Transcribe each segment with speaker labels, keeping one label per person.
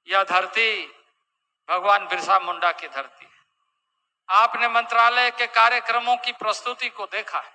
Speaker 1: यह धरती भगवान बिरसा मुंडा की धरती है। आपने मंत्रालय के कार्यक्रमों की प्रस्तुति को देखा है।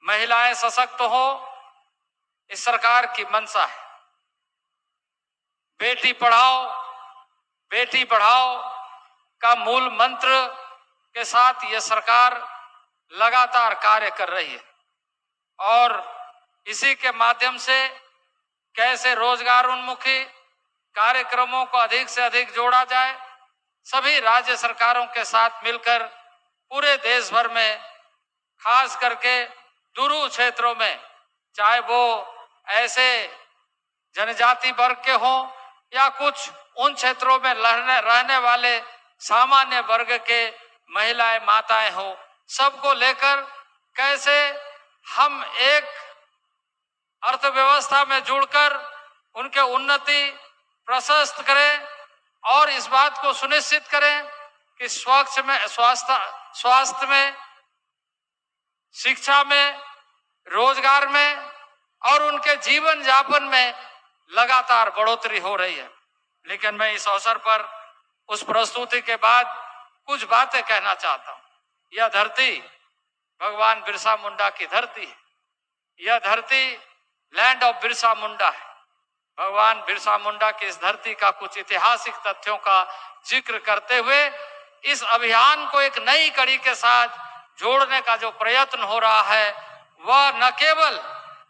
Speaker 1: महिलाएं सशक्त हो, इस सरकार की मंशा है। बेटी पढ़ाओ बेटी बढ़ाओ का मूल मंत्र के साथ यह सरकार लगातार कार्य कर रही है और इसी के माध्यम से कैसे रोजगार उन्मुखी कार्यक्रमों को अधिक से अधिक जोड़ा जाए, सभी राज्य सरकारों के साथ मिलकर पूरे देश भर में, खास करके दूर क्षेत्रों में, चाहे वो ऐसे जनजाति वर्ग के हों या कुछ उन क्षेत्रों में रहने वाले सामान्य वर्ग के महिलाएं माताएं हों, सबको लेकर कैसे हम एक अर्थव्यवस्था में जुड़कर उनके उन्नति प्रशस्त करें और इस बात को सुनिश्चित करें कि स्वास्थ्य में, शिक्षा में, रोजगार में और उनके जीवन यापन में लगातार बढ़ोतरी हो रही है। लेकिन मैं इस अवसर पर उस प्रस्तुति के बाद कुछ बातें कहना चाहता हूं। यह धरती भगवान बिरसा मुंडा की धरती है। यह धरती लैंड ऑफ बिरसा मुंडा है। भगवान बिरसा मुंडा की इस धरती का कुछ ऐतिहासिक तथ्यों का जिक्र करते हुए इस अभियान को एक नई कड़ी के साथ जोड़ने का जो प्रयत्न हो रहा है, वह न केवल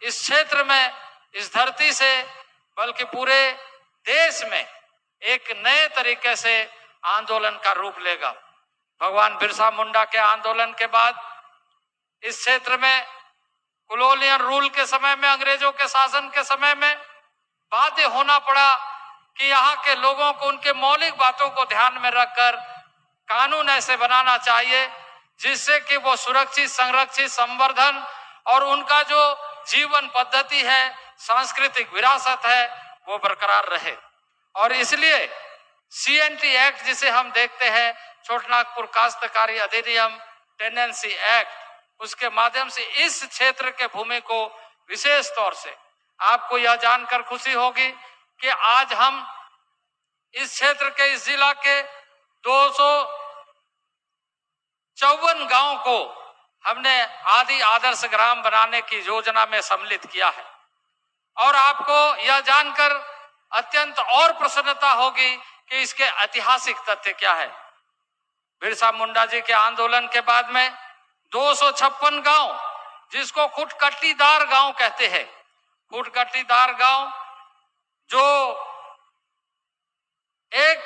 Speaker 1: इस क्षेत्र में, इस धरती से, बल्कि पूरे देश में एक नए तरीके से आंदोलन का रूप लेगा। भगवान बिरसा मुंडा के आंदोलन के बाद इस क्षेत्र में कॉलोनियल रूल के समय में, अंग्रेजों के शासन के समय में बाध्य होना पड़ा कि यहाँ के लोगों को उनके मौलिक बातों को ध्यान में रखकर कानून ऐसे बनाना चाहिए जिससे कि वो सुरक्षित, संरक्षित, संवर्धन और उनका जो जीवन पद्धति है, सांस्कृतिक विरासत है, वो बरकरार रहे। और इसलिए CNT एक्ट जिसे हम देखते हैं, छोटानागपुर काश्तकारी अधिनियम, टेनेंसी एक्ट, उसके माध्यम से इस क्षेत्र के भूमि को विशेष तौर से, आपको यह जानकर खुशी होगी कि आज हम इस क्षेत्र के, इस जिला के 254 गांव को हमने आदि आदर्श ग्राम बनाने की योजना में सम्मिलित किया है। और आपको यह जानकर अत्यंत और प्रसन्नता होगी कि इसके ऐतिहासिक तथ्य क्या है। बिरसा मुंडा जी के आंदोलन के बाद में 256 गांव, जिसको खुटकट्टीदार गांव कहते हैं, खुटकट्टीदार गांव जो एक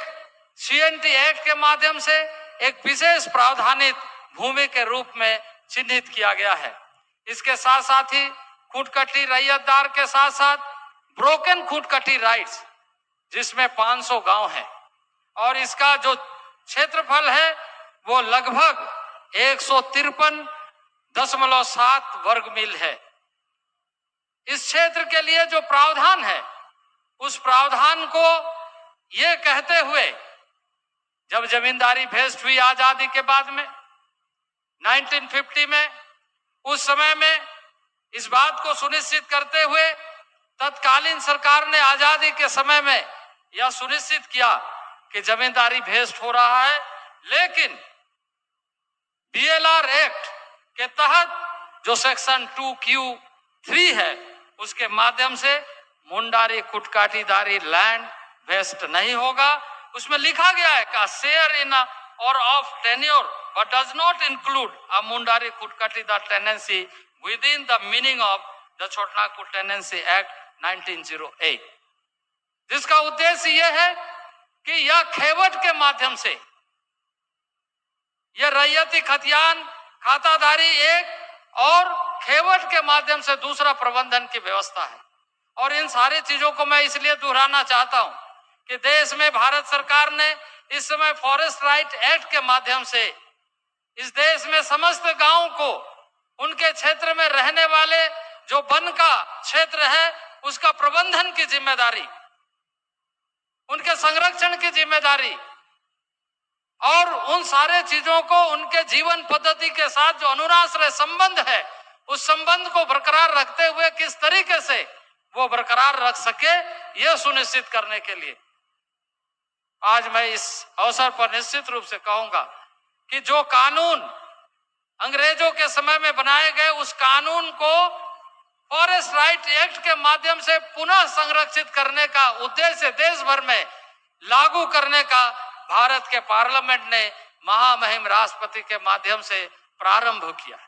Speaker 1: CNT एक्ट के माध्यम से एक विशेष प्रावधानित भूमि के रूप में चिन्हित किया गया है। इसके साथ साथ ही खुटकट्टी रैयतदार के साथ साथ ब्रोकन खुटकट्टी राइट्स, जिसमें 500 गांव हैं और इसका जो क्षेत्रफल है वो लगभग 153.7 वर्ग मील है। इस क्षेत्र के लिए जो प्रावधान है, उस प्रावधान को ये कहते हुए, जब जमींदारी भेस्ट हुई आजादी के बाद में 1950 में, उस समय में इस बात को सुनिश्चित करते हुए तत्कालीन सरकार ने आजादी के समय में यह सुनिश्चित किया कि जमींदारी भेस्ट हो रहा है, लेकिन BLR एक्ट के तहत जो सेक्शन 2Q3 है, उसके माध्यम से मुंडारी खुटकाटीदारी लैंड वेस्ट नहीं होगा। उसमें लिखा गया है का शेयर इन और of tenure but does not include a Mundari Khuntkattidar tenancy within the meaning of the Chotanagpur tenancy act 1908, जिसका उद्देश्य यह है कि यह खेवट के माध्यम से, यह रैयती खतियान खाताधारी एक और खेवट के माध्यम से दूसरा प्रबंधन की व्यवस्था है। और इन सारी चीजों को मैं इसलिए दोहराना चाहता हूं कि देश में भारत सरकार ने इस समय फॉरेस्ट राइट एक्ट के माध्यम से इस देश में समस्त गांवों को, उनके क्षेत्र में रहने वाले जो वन का क्षेत्र है, उसका प्रबंधन की जिम्मेदारी, उनके संरक्षण की जिम्मेदारी और उन सारे चीजों को, उनके जीवन पद्धति के साथ जो अनुराश्रय संबंध है, उस संबंध को बरकरार रखते हुए किस तरीके से वो बरकरार रख सके, यह सुनिश्चित करने के लिए आज मैं इस अवसर पर निश्चित रूप से कहूंगा कि जो कानून अंग्रेजों के समय में बनाए गए, उस कानून को फॉरेस्ट राइट एक्ट के माध्यम से पुनः संरक्षित करने का उद्देश्य देश भर में लागू करने का भारत के पार्लियामेंट ने महामहिम राष्ट्रपति के माध्यम से प्रारंभ किया।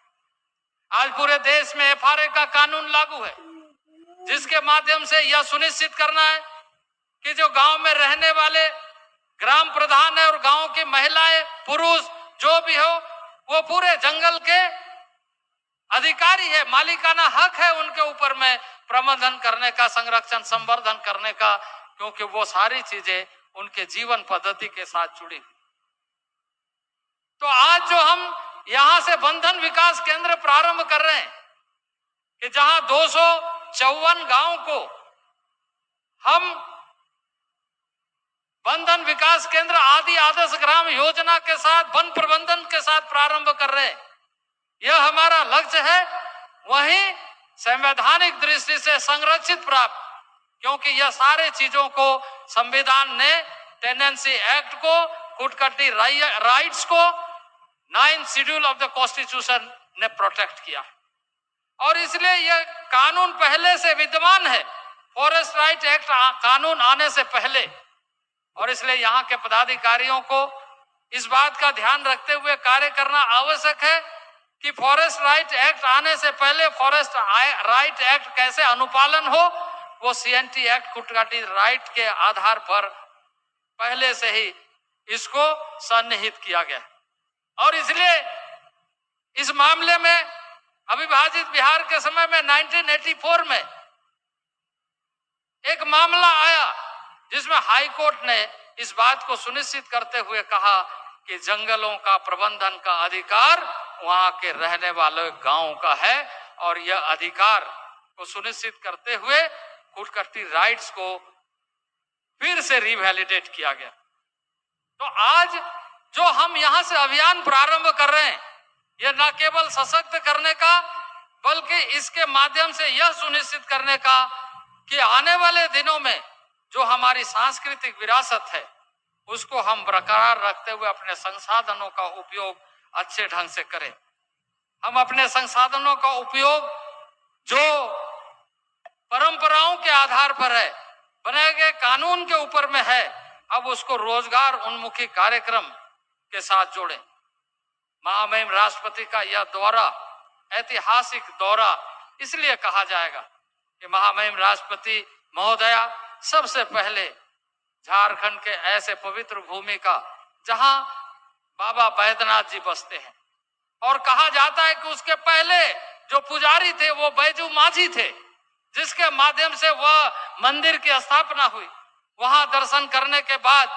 Speaker 1: आज पूरे देश में एफआरए का कानून लागू है, जिसके माध्यम से यह सुनिश्चित करना है कि जो गांव में रहने वाले ग्राम प्रधान है और गांव की महिलाएं पुरुष जो भी हो, वो पूरे जंगल के अधिकारी है, मालिकाना हक है उनके ऊपर में प्रबंधन करने का, संरक्षण संवर्धन करने का, क्योंकि वो सारी चीजें उनके जीवन पद्धति के साथ जुड़ी। तो आज जो हम यहां से बंधन विकास केंद्र प्रारंभ कर रहे हैं कि जहां 254 गांव को हम बंधन विकास केंद्र आदि आदर्श ग्राम योजना के साथ वन प्रबंधन के साथ प्रारंभ कर रहे हैं, यह हमारा लक्ष्य है। वहीं संवैधानिक दृष्टि से संरक्षित प्राप्त, क्योंकि यह सारे चीजों को संविधान ने टेनेंसी एक्ट को, कुटकटी राइट्स को 9th schedule of the constitution ने प्रोटेक्ट किया और इसलिए यह कानून पहले से विद्यमान है, फॉरेस्ट राइट एक्ट कानून आने से पहले। और इसलिए यहाँ के पदाधिकारियों को इस बात का ध्यान रखते हुए कार्य करना आवश्यक है कि फॉरेस्ट राइट एक्ट आने से पहले फॉरेस्ट राइट एक्ट कैसे अनुपालन हो, वो सीएनटी एक्ट कुटकाटी राइट के आधार पर पहले से ही इसको सन्निहित किया गया। और इसलिए इस मामले में अविभाजित बिहार के समय में 1984 में एक मामला आया जिसमें हाई कोर्ट ने इस बात को सुनिश्चित करते हुए कहा कि जंगलों का प्रबंधन का अधिकार वहां के रहने वाले गांवों का है और यह अधिकार को सुनिश्चित करते हुए कुटकटी राइट्स को फिर से रिवैलिडेट किया गया। तो आज जो हम यहां से अभियान प्रारंभ कर रहे हैं, यह न केवल सशक्त करने का बल्कि इसके माध्यम से यह सुनिश्चित करने का कि आने वाले दिनों में जो हमारी सांस्कृतिक विरासत है उसको हम बरकरार रखते हुए अपने संसाधनों का उपयोग अच्छे ढंग से करें। हम अपने संसाधनों का उपयोग जो परंपराओं के आधार पर है, बनाए गए कानून के ऊपर में है, अब उसको रोजगार उन्मुखी कार्यक्रम के साथ जोड़ें। महामहिम राष्ट्रपति का यह दौरा ऐतिहासिक दौरा इसलिए कहा जाएगा कि महामहिम राष्ट्रपति महोदया सबसे पहले झारखंड के ऐसे पवित्र भूमि का जहां बाबा बैद्यनाथ जी बसते हैं और कहा जाता है कि उसके पहले जो पुजारी थे वो बैजू माझी थे, जिसके माध्यम से वह मंदिर की स्थापना हुई। वहां दर्शन करने के बाद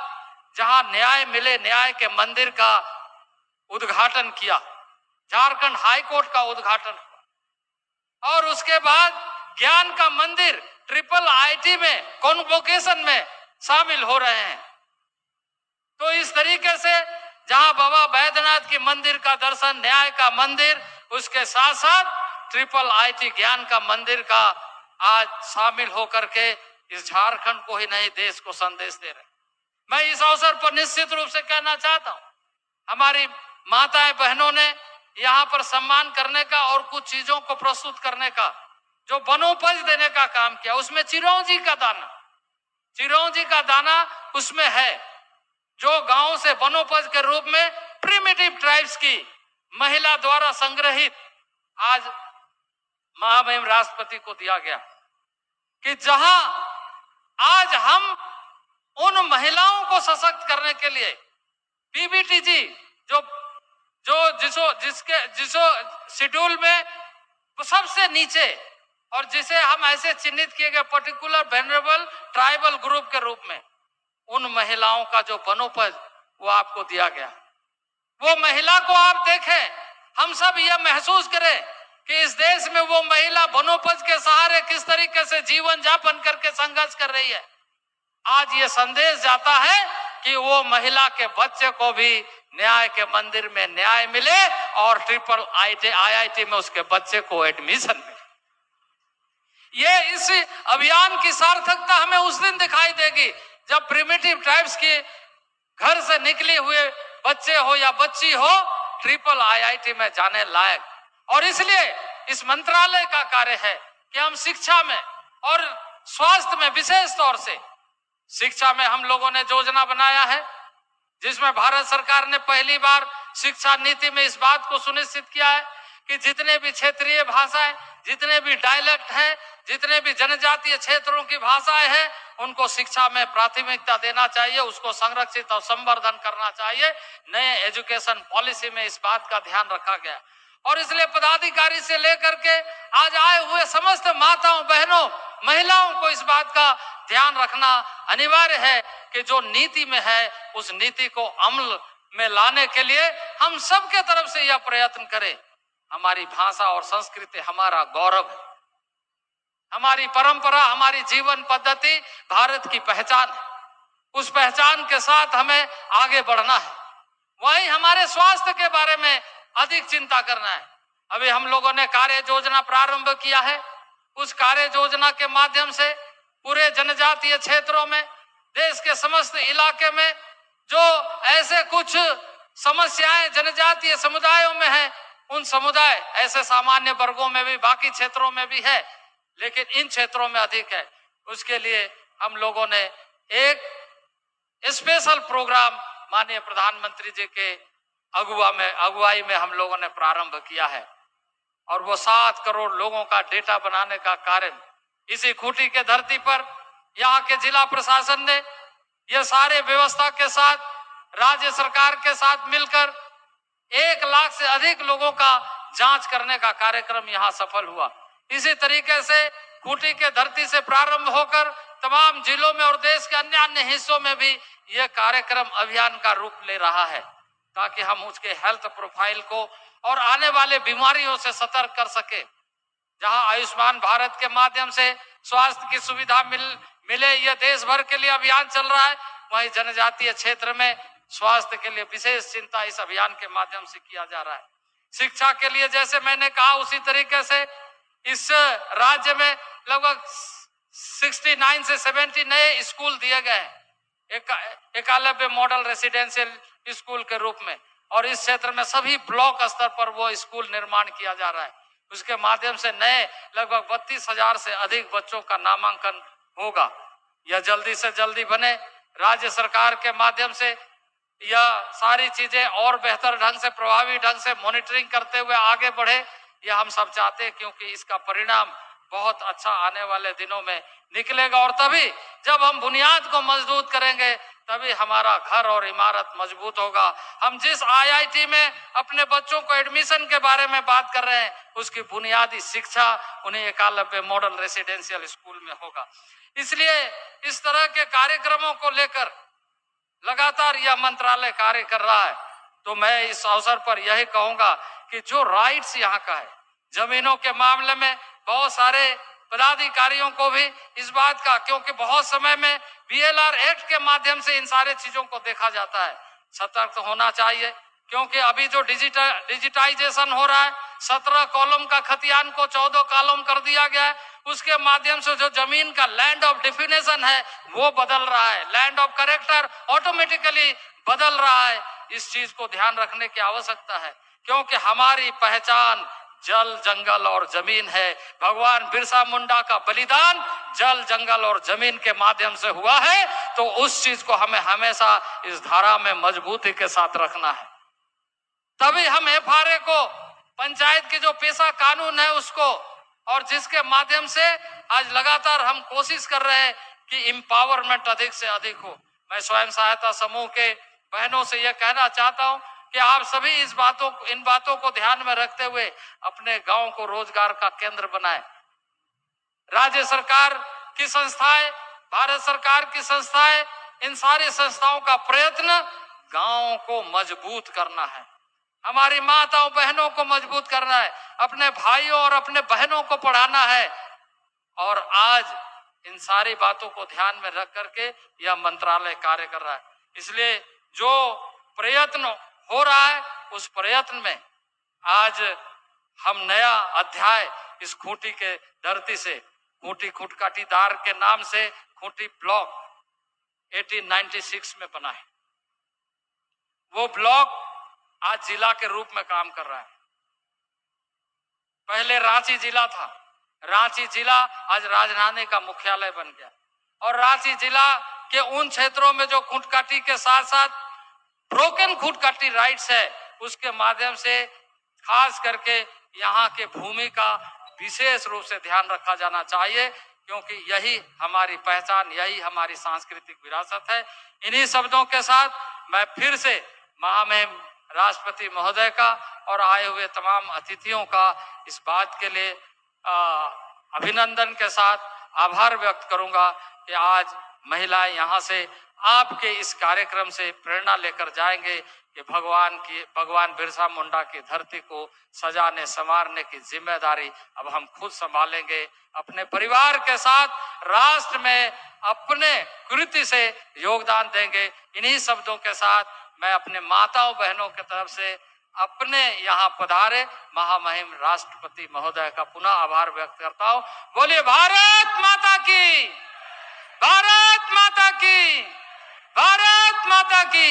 Speaker 1: जहां न्याय मिले, न्याय के मंदिर का उद्घाटन किया, झारखंड हाई कोर्ट का उद्घाटन हुआ और उसके बाद ज्ञान का मंदिर ट्रिपल आईटी में कॉन्वोकेशन में शामिल हो रहे हैं। तो इस तरीके से जहां बाबा बैद्यनाथ की मंदिर का दर्शन, न्याय का मंदिर, उसके साथ साथ ट्रिपल आईटी ज्ञान का मंदिर का आज शामिल होकर के इस झारखंड को ही नहीं देश को संदेश दे रहे। मैं इस अवसर पर निश्चित रूप से कहना चाहता हूं, हमारी माताएं बहनों ने यहाँ पर सम्मान करने का और कुछ चीजों को प्रस्तुत करने का जो वनोपज देने का काम किया, उसमें चिरौंजी का दाना, चिरौंजी का दाना उसमें है, जो गांव से वनोपज के रूप में प्रिमिटिव ट्राइब्स की महिला द्वारा संग्रहित आज महामहिम राष्ट्रपति को दिया गया। कि जहां आज हम उन महिलाओं को सशक्त करने के लिए पीबीटीजी जिसो शेड्यूल में सबसे नीचे और जिसे हम ऐसे चिन्हित किए गए पर्टिकुलर वेनरेबल ट्राइबल ग्रुप के रूप में, उन महिलाओं का जो वनोपज वो आपको दिया गया। वो महिला को आप देखें, हम सब यह महसूस करें कि इस देश में वो महिला वनोपज के सहारे किस तरीके से जीवन यापन करके संघर्ष कर रही है। आज ये संदेश जाता है कि वो महिला के बच्चे को भी न्याय के मंदिर में न्याय मिले और ट्रिपल आईआईटी में उसके बच्चे को एडमिशन मिले। ये इस अभियान की सार्थकता हमें उस दिन दिखाई देगी जब प्रिमिटिव ट्राइब्स के घर से निकले हुए बच्चे हो या बच्ची हो ट्रिपल आईआईटी में जाने लायक। और इसलिए इस मंत्रालय का कार्य है कि हम शिक्षा में और स्वास्थ्य में, विशेष तौर से शिक्षा में हम लोगों ने योजना बनाया है जिसमें भारत सरकार ने पहली बार शिक्षा नीति में इस बात को सुनिश्चित किया है कि जितने भी क्षेत्रीय भाषाएं, जितने भी डायलेक्ट हैं, जितने भी जनजातीय क्षेत्रों की भाषाएं हैं, उनको शिक्षा में प्राथमिकता देना चाहिए, उसको संरक्षित और संवर्धन करना चाहिए। नए एजुकेशन पॉलिसी में इस बात का ध्यान रखा गया और इसलिए पदाधिकारी से लेकर के आज आए हुए समस्त माताओं, बहनों, महिलाओं को इस बात का ध्यान रखना अनिवार्य है कि जो नीति में है उस नीति को अमल में लाने के लिए हम सबके तरफ से यह प्रयत्न करें। हमारी भाषा और संस्कृति हमारा गौरव है, हमारी परंपरा, हमारी जीवन पद्धति भारत की पहचान है। उस पहचान के साथ हमें आगे बढ़ना है। वहीं हमारे स्वास्थ्य के बारे में अधिक चिंता करना है। अभी हम लोगों ने कार्य योजना प्रारंभ किया है। उस कार्य योजना के माध्यम से पूरे जनजातीय क्षेत्रों में, देश के समस्त इलाके में जो ऐसे कुछ समस्याएं जनजातीय समुदायों में है, उन समुदाय, ऐसे सामान्य वर्गों में भी, बाकी क्षेत्रों में भी है, लेकिन इन क्षेत्रों में अधिक है, उसके लिए हम लोगों ने एक स्पेशल प्रोग्राम माननीय प्रधानमंत्री जी के अगुवाई में हम लोगों ने प्रारंभ किया है और वो 7 करोड़ लोगों का डेटा बनाने का कार्य इसी खूंटी के धरती पर यहाँ के जिला प्रशासन ने ये सारे व्यवस्था के साथ, राज्य सरकार के साथ मिलकर 1 लाख से अधिक लोगों का जांच करने का कार्यक्रम यहाँ सफल हुआ। इसी तरीके से खूंटी के धरती से प्रारंभ होकर तमाम जिलों में और देश के अन्य हिस्सों में भी यह कार्यक्रम अभियान का रूप ले रहा है ताकि हम उसके हेल्थ प्रोफाइल को और आने वाले बीमारियों से सतर्क कर सके। जहां आयुष्मान भारत के माध्यम से स्वास्थ्य की सुविधा मिले, यह देश भर के लिए अभियान चल रहा है, वहीं जनजातीय क्षेत्र में स्वास्थ्य के लिए विशेष चिंता इस अभियान के माध्यम से किया जा रहा है। शिक्षा के लिए जैसे मैंने कहा, उसी तरीके से इस राज्य में लगभग 69 से 70 नए स्कूल दिए गए हैं एकलव्य मॉडल रेसिडेंशियल स्कूल के रूप में, और इस क्षेत्र में सभी ब्लॉक स्तर पर वो स्कूल निर्माण किया जा रहा है। उसके माध्यम से नए लगभग 32,000 से अधिक बच्चों का नामांकन होगा। यह जल्दी से जल्दी बने। राज्य सरकार के माध्यम से यह सारी चीजें और बेहतर ढंग से, प्रभावी ढंग से मॉनिटरिंग करते हुए आगे बढ़े, यह हम सब चाहते हैं, क्योंकि इसका परिणाम बहुत अच्छा आने वाले दिनों में निकलेगा। और तभी जब हम बुनियाद को मजबूत करेंगे तभी हमारा घर और इमारत मजबूत होगा। हम जिस आईआईटी में अपने बच्चों को एडमिशन के बारे में बात कर रहे हैं, उसकी बुनियादी शिक्षा उन्हें एकलव्य मॉडल रेसिडेंशियल स्कूल में होगा। इसलिए इस तरह के कार्यक्रमों को लेकर लगातार यह मंत्रालय कार्य कर रहा है। तो मैं इस अवसर पर यही कहूंगा कि जो राइट्स यहाँ का है, जमीनों के मामले में बहुत सारे पदाधिकारियों को भी इस बात का, क्योंकि बहुत समय में बीएलआर एक्ट के माध्यम से इन सारे चीजों को देखा जाता है, सतर्क होना चाहिए। क्योंकि अभी जो डिजिटाइजेशन हो रहा है, 17 कॉलम का खतियान को 14 कॉलम कर दिया गया है, उसके माध्यम से जो जमीन का लैंड ऑफ डिफिनेशन है वो बदल रहा है, लैंड ऑफ करेक्टर ऑटोमेटिकली बदल रहा है। इस चीज को ध्यान रखने की आवश्यकता है, क्योंकि हमारी पहचान जल, जंगल और जमीन है। भगवान बिरसा मुंडा का बलिदान जल, जंगल और जमीन के माध्यम से हुआ है, तो उस चीज को हमें हमेशा इस धारा में मजबूती के साथ रखना है। तभी हम एफआरए को, पंचायत की जो पेशा कानून है उसको, और जिसके माध्यम से आज लगातार हम कोशिश कर रहे हैं कि एम्पावरमेंट अधिक से अधिक हो। मैं स्वयं सहायता समूह के बहनों से यह कहना चाहता हूं कि आप सभी इन बातों को ध्यान में रखते हुए अपने गांव को रोजगार का केंद्र बनाएं। राज्य सरकार की संस्थाएं, भारत सरकार की संस्थाएं, इन सारी संस्थाओं का प्रयत्न गांव को मजबूत करना है, हमारी माताओं बहनों को मजबूत करना है, अपने भाइयों और अपने बहनों को पढ़ाना है। और आज इन सारी बातों को ध्यान में रख करके यह मंत्रालय कार्य कर रहा है। इसलिए जो प्रयत्न हो रहा है, उस प्रयत्न में आज हम नया अध्याय इस खूंटी के धरती से खूंटी खूंटकाटीदार के नाम से खूंटी ब्लॉक 1896 में बना है। वो ब्लॉक आज जिला के रूप में काम कर रहा है। पहले रांची जिला था, रांची जिला आज राजधानी का मुख्यालय बन गया। और रांची जिला के उन क्षेत्रों में जो खूंटकाटी के साथ साथ ब्रोकन खूंटकाटी राइट्स है, उसके माध्यम से खास करके यहाँ के भूमि का विशेष रूप से ध्यान रखा जाना चाहिए, क्योंकि यही हमारी पहचान, यही हमारी सांस्कृतिक विरासत है। इन्हीं शब्दों के साथ मैं फिर से महामहिम राष्ट्रपति महोदय का और आए हुए तमाम अतिथियों का इस बात के लिए अभिनंदन के साथ आभार व्यक्त करूंगा कि आज महिलाएं यहाँ से आपके इस कार्यक्रम से प्रेरणा लेकर जाएंगे कि भगवान बिरसा मुंडा की धरती को सजाने संवारने की जिम्मेदारी अब हम खुद संभालेंगे। अपने परिवार के साथ राष्ट्र में अपने कृति से योगदान देंगे। इन्हीं शब्दों के साथ मैं अपने माताओं बहनों की तरफ से अपने यहाँ पधारे महामहिम राष्ट्रपति महोदय का पुनः आभार व्यक्त करता हूँ। बोलिए भारत माता की, भारत माता की, भारत माता की।